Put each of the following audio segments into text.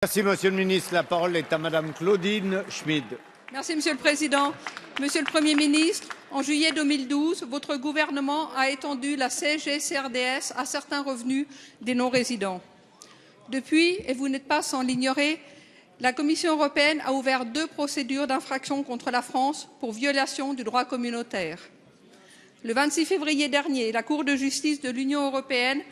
Merci, Monsieur le Ministre. La parole est à Madame Claudine Schmid. Merci, Monsieur le Président. Monsieur le Premier ministre, en juillet 2012, votre gouvernement a étendu la CSG-CRDS à certains revenus des non-résidents. Depuis, et vous n'êtes pas sans l'ignorer, la Commission européenne a ouvert 2 procédures d'infraction contre la France pour violation du droit communautaire. Le 26 février dernier, la Cour de justice de l'Union européenne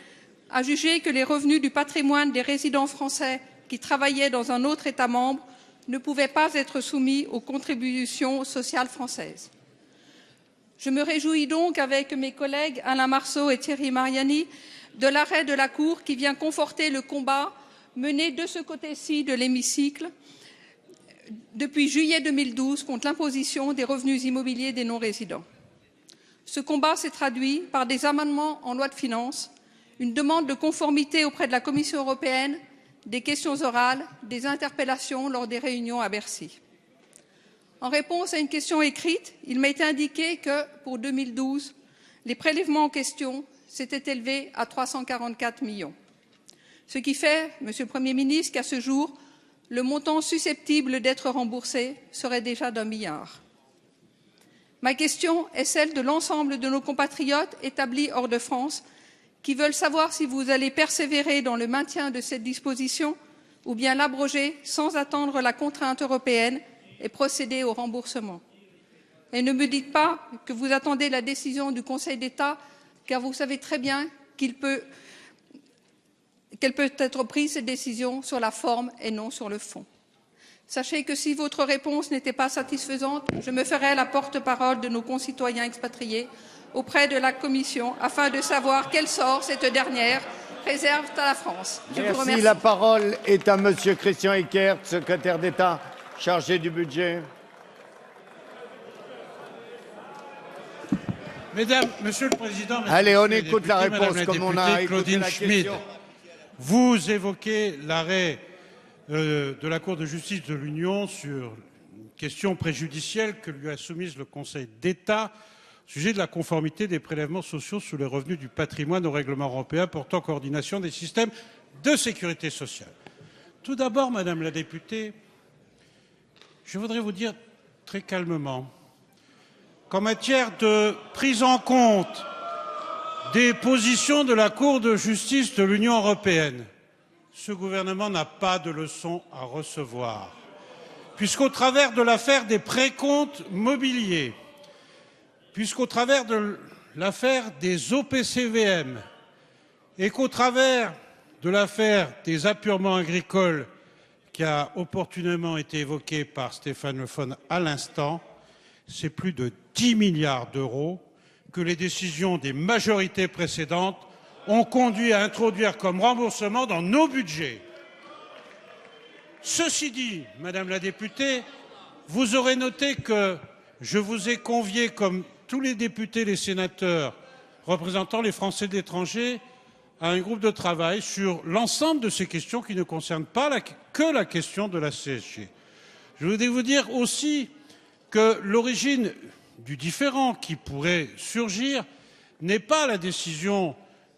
a jugé que les revenus du patrimoine des résidents français qui travaillaient dans un autre État membre ne pouvaient pas être soumis aux contributions sociales françaises. Je me réjouis donc, avec mes collègues Alain Marceau et Thierry Mariani, de l'arrêt de la Cour qui vient conforter le combat mené de ce côté-ci de l'hémicycle depuis juillet 2012 contre l'imposition des revenus immobiliers des non-résidents. Ce combat s'est traduit par des amendements en loi de finances, une demande de conformité auprès de la Commission européenne, des questions orales, des interpellations lors des réunions à Bercy. En réponse à une question écrite, il m'a été indiqué que, pour 2012, les prélèvements en question s'étaient élevés à 344 millions. Ce qui fait, Monsieur le Premier ministre, qu'à ce jour, le montant susceptible d'être remboursé serait déjà d'1 milliard. Ma question est celle de l'ensemble de nos compatriotes établis hors de France qui veulent savoir si vous allez persévérer dans le maintien de cette disposition ou bien l'abroger sans attendre la contrainte européenne et procéder au remboursement. Et ne me dites pas que vous attendez la décision du Conseil d'État, car vous savez très bien qu'elle peut être prise, cette décision, sur la forme et non sur le fond. Sachez que si votre réponse n'était pas satisfaisante, je me ferai la porte-parole de nos concitoyens expatriés auprès de la Commission afin de savoir quel sort cette dernière réserve à la France. Je vous remercie. La parole est à Monsieur Christian Eckert, secrétaire d'État chargé du budget. Monsieur le Président, allez, on écoute la réponse comme on a écouté Claudine la Schmid, question. vous évoquez l'arrêt de la Cour de justice de l'Union sur une question préjudicielle que lui a soumise le Conseil d'État au sujet de la conformité des prélèvements sociaux sur les revenus du patrimoine au règlement européen portant coordination des systèmes de sécurité sociale. Tout d'abord, Madame la députée, je voudrais vous dire très calmement qu'en matière de prise en compte des positions de la Cour de justice de l'Union européenne, ce gouvernement n'a pas de leçons à recevoir, puisqu'au travers de l'affaire des précomptes mobiliers, puisqu'au travers de l'affaire des OPCVM et qu'au travers de l'affaire des apurements agricoles qui a opportunément été évoquée par Stéphane Le Foll à l'instant, c'est plus de 10 milliards d'euros que les décisions des majorités précédentes ont conduit à introduire comme remboursement dans nos budgets. Ceci dit, Madame la députée, vous aurez noté que je vous ai convié, comme tous les députés, les sénateurs représentant les Français de l'étranger, à un groupe de travail sur l'ensemble de ces questions qui ne concernent pas que la question de la CSG. Je voudrais vous dire aussi que l'origine du différend qui pourrait surgir n'est pas la décision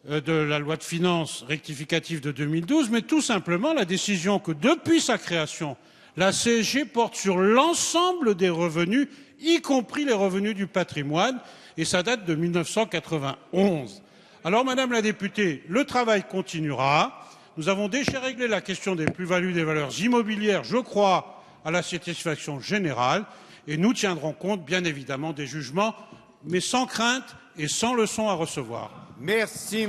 de la loi de finances rectificative de 2012, mais tout simplement la décision que, depuis sa création, la CSG porte sur l'ensemble des revenus, y compris les revenus du patrimoine, et ça date de 1991. Alors, Madame la députée, le travail continuera. Nous avons déjà réglé la question des plus-values des valeurs immobilières, je crois, à la satisfaction générale, et nous tiendrons compte, bien évidemment, des jugements, mais sans crainte et sans leçon à recevoir. Merci.